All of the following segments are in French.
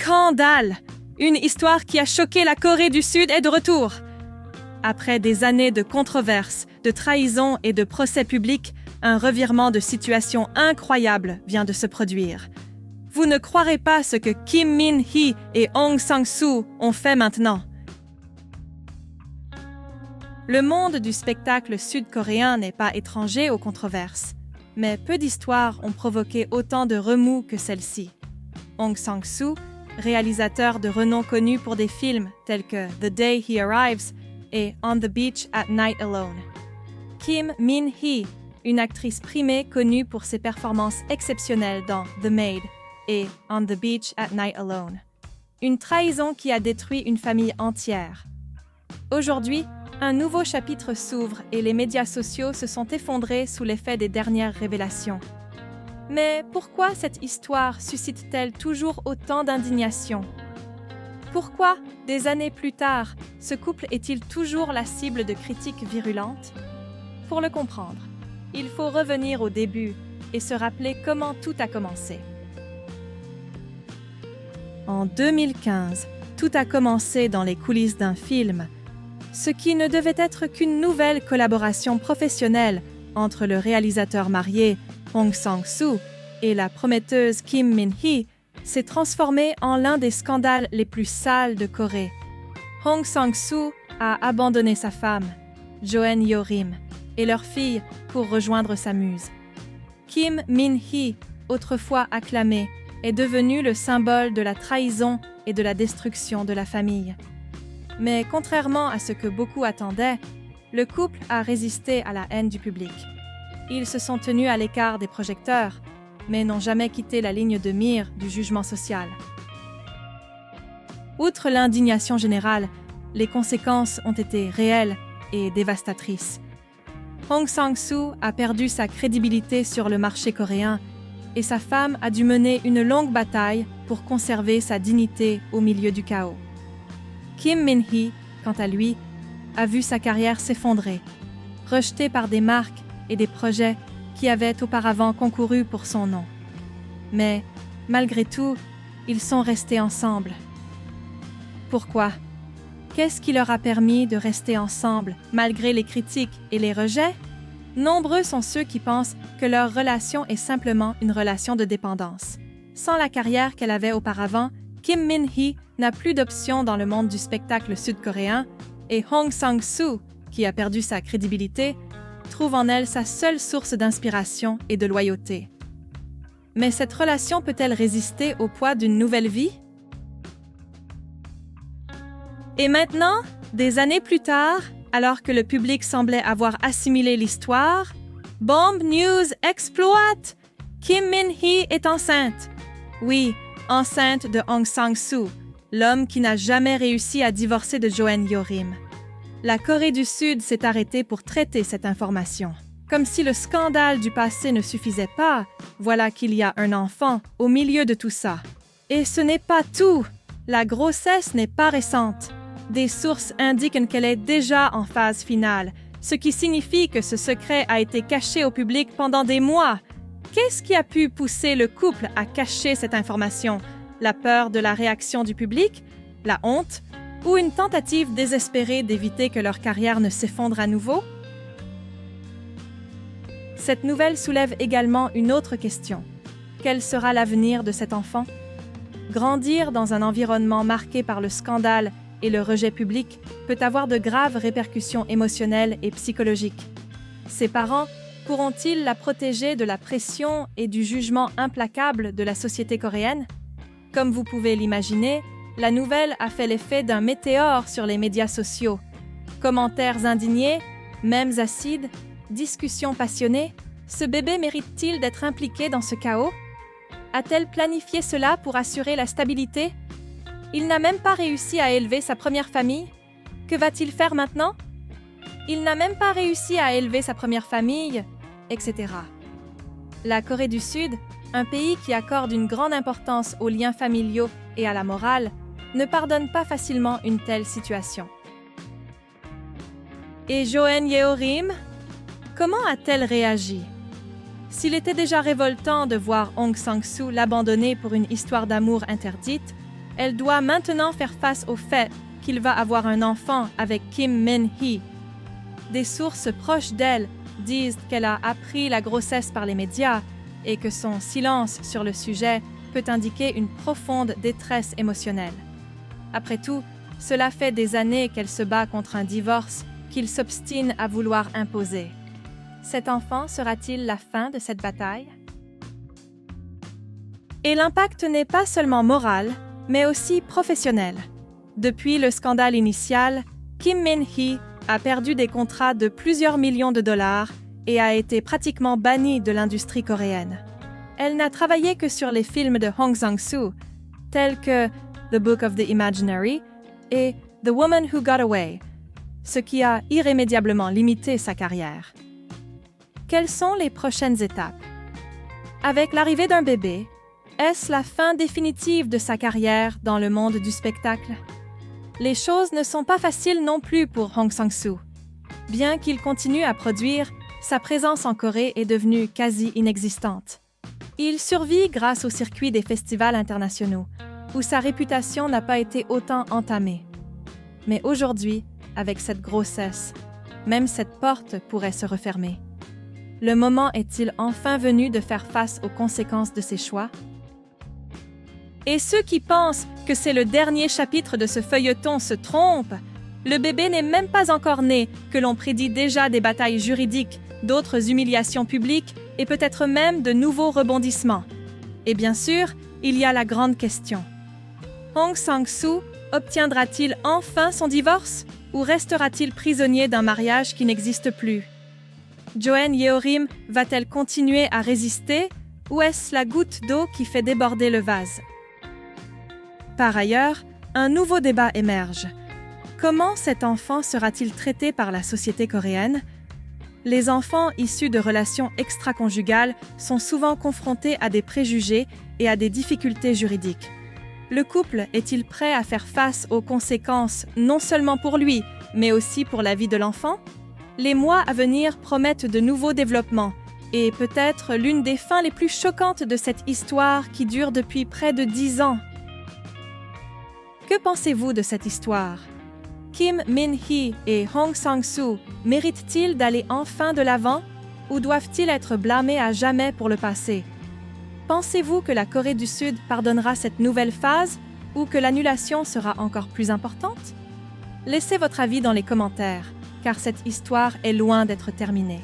scandale! Une histoire qui a choqué la Corée du Sud est de retour. Après des années de controverses, de trahisons et de procès publics, un revirement de situation incroyable vient de se produire. Vous ne croirez pas ce que Kim Min-hee et Hong Sang-soo ont fait maintenant. Le monde du spectacle sud-coréen n'est pas étranger aux controverses, mais peu d'histoires ont provoqué autant de remous que celle-ci. Hong Sang-soo, réalisateur de renom connu pour des films tels que The Day He Arrives et On the Beach at Night Alone. Kim Min-hee, une actrice primée connue pour ses performances exceptionnelles dans The Maid et On the Beach at Night Alone. Une trahison qui a détruit une famille entière. Aujourd'hui, un nouveau chapitre s'ouvre et les médias sociaux se sont effondrés sous l'effet des dernières révélations. Mais pourquoi cette histoire suscite-t-elle toujours autant d'indignation? Pourquoi, des années plus tard, ce couple est-il toujours la cible de critiques virulentes? Pour le comprendre, il faut revenir au début et se rappeler comment tout a commencé. En 2015, tout a commencé dans les coulisses d'un film, ce qui ne devait être qu'une nouvelle collaboration professionnelle entre le réalisateur marié Hong Sang-soo et la prometteuse Kim Min-hee s'est transformé en l'un des scandales les plus sales de Corée. Hong Sang-soo a abandonné sa femme, Joen Yeorim, et leur fille pour rejoindre sa muse. Kim Min-hee, autrefois acclamée, est devenue le symbole de la trahison et de la destruction de la famille. Mais contrairement à ce que beaucoup attendaient, le couple a résisté à la haine du public. Ils se sont tenus à l'écart des projecteurs, mais n'ont jamais quitté la ligne de mire du jugement social. Outre l'indignation générale, les conséquences ont été réelles et dévastatrices. Hong Sang-soo a perdu sa crédibilité sur le marché coréen et sa femme a dû mener une longue bataille pour conserver sa dignité au milieu du chaos. Kim Min-hee, quant à lui, a vu sa carrière s'effondrer, rejetée par des marques et des projets qui avaient auparavant concouru pour son nom. Mais, malgré tout, ils sont restés ensemble. Pourquoi? Qu'est-ce qui leur a permis de rester ensemble malgré les critiques et les rejets? Nombreux sont ceux qui pensent que leur relation est simplement une relation de dépendance. Sans la carrière qu'elle avait auparavant, Kim Min-hee n'a plus d'options dans le monde du spectacle sud-coréen et Hong Sang-soo, qui a perdu sa crédibilité, trouve en elle sa seule source d'inspiration et de loyauté. Mais cette relation peut-elle résister au poids d'une nouvelle vie? Et maintenant, des années plus tard, alors que le public semblait avoir assimilé l'histoire, Bomb News exploite! Kim Min-hee est enceinte. Oui, enceinte de Hong Sang-soo, l'homme qui n'a jamais réussi à divorcer de Joen Yeorim. La Corée du Sud s'est arrêtée pour traiter cette information. Comme si le scandale du passé ne suffisait pas, voilà qu'il y a un enfant au milieu de tout ça. Et ce n'est pas tout! La grossesse n'est pas récente. Des sources indiquent qu'elle est déjà en phase finale, ce qui signifie que ce secret a été caché au public pendant des mois. Qu'est-ce qui a pu pousser le couple à cacher cette information? La peur de la réaction du public? La honte? Ou une tentative désespérée d'éviter que leur carrière ne s'effondre à nouveau? Cette nouvelle soulève également une autre question. Quel sera l'avenir de cet enfant? Grandir dans un environnement marqué par le scandale et le rejet public peut avoir de graves répercussions émotionnelles et psychologiques. Ses parents pourront-ils la protéger de la pression et du jugement implacable de la société coréenne? Comme vous pouvez l'imaginer, la nouvelle a fait l'effet d'un météore sur les médias sociaux. Commentaires indignés, mèmes acides, discussions passionnées, ce bébé mérite-t-il d'être impliqué dans ce chaos? A-t-elle planifié cela pour assurer la stabilité? Il n'a même pas réussi à élever sa première famille. Que va-t-il faire maintenant? Il n'a même pas réussi à élever sa première famille, etc. La Corée du Sud, un pays qui accorde une grande importance aux liens familiaux et à la morale, ne pardonne pas facilement une telle situation. Et Joen Yeorim? Comment a-t-elle réagi? S'il était déjà révoltant de voir Hong Sang-soo l'abandonner pour une histoire d'amour interdite, Elle doit maintenant faire face au fait qu'il va avoir un enfant avec Kim Min-hee. Des sources proches d'elle disent qu'elle a appris la grossesse par les médias et que son silence sur le sujet peut indiquer une profonde détresse émotionnelle. Après tout, cela fait des années qu'elle se bat contre un divorce qu'il s'obstine à vouloir imposer. Cet enfant sera-t-il la fin de cette bataille? Et l'impact n'est pas seulement moral, mais aussi professionnel. Depuis le scandale initial, Kim Min-hee a perdu des contrats de plusieurs millions de dollars et a été pratiquement bannie de l'industrie coréenne. Elle n'a travaillé que sur les films de Hong Sang-soo, tels que The Book of the Imaginary et The Woman Who Got Away, ce qui a irrémédiablement limité sa carrière. Quelles sont les prochaines étapes? Avec l'arrivée d'un bébé, est-ce la fin définitive de sa carrière dans le monde du spectacle? Les choses ne sont pas faciles non plus pour Hong Sang-soo. Bien qu'il continue à produire, sa présence en Corée est devenue quasi inexistante. Il survit grâce au circuit des festivals internationaux, où sa réputation n'a pas été autant entamée. Mais aujourd'hui, avec cette grossesse, même cette porte pourrait se refermer. Le moment est-il enfin venu de faire face aux conséquences de ses choix? Et ceux qui pensent que c'est le dernier chapitre de ce feuilleton se trompent. Le bébé n'est même pas encore né, que l'on prédit déjà des batailles juridiques, d'autres humiliations publiques et peut-être même de nouveaux rebondissements. Et bien sûr, il y a la grande question. Hong Sang-soo obtiendra-t-il enfin son divorce ou restera-t-il prisonnier d'un mariage qui n'existe plus? Joan Yeorim va-t-elle continuer à résister ou est-ce la goutte d'eau qui fait déborder le vase? Par ailleurs, un nouveau débat émerge. Comment cet enfant sera-t-il traité par la société coréenne? Les enfants issus de relations extra-conjugales sont souvent confrontés à des préjugés et à des difficultés juridiques. Le couple est-il prêt à faire face aux conséquences non seulement pour lui, mais aussi pour la vie de l'enfant? Les mois à venir promettent de nouveaux développements et peut-être l'une des fins les plus choquantes de cette histoire qui dure depuis près de 10 ans. Que pensez-vous de cette histoire? Kim Min-hee et Hong Sang-soo méritent-ils d'aller enfin de l'avant ou doivent-ils être blâmés à jamais pour le passé? Pensez-vous que la Corée du Sud pardonnera cette nouvelle phase ou que l'annulation sera encore plus importante? Laissez votre avis dans les commentaires, car cette histoire est loin d'être terminée.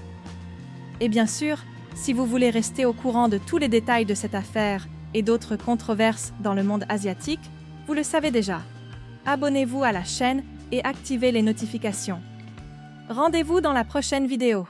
Et bien sûr, si vous voulez rester au courant de tous les détails de cette affaire et d'autres controverses dans le monde asiatique, vous le savez déjà. Abonnez-vous à la chaîne et activez les notifications. Rendez-vous dans la prochaine vidéo.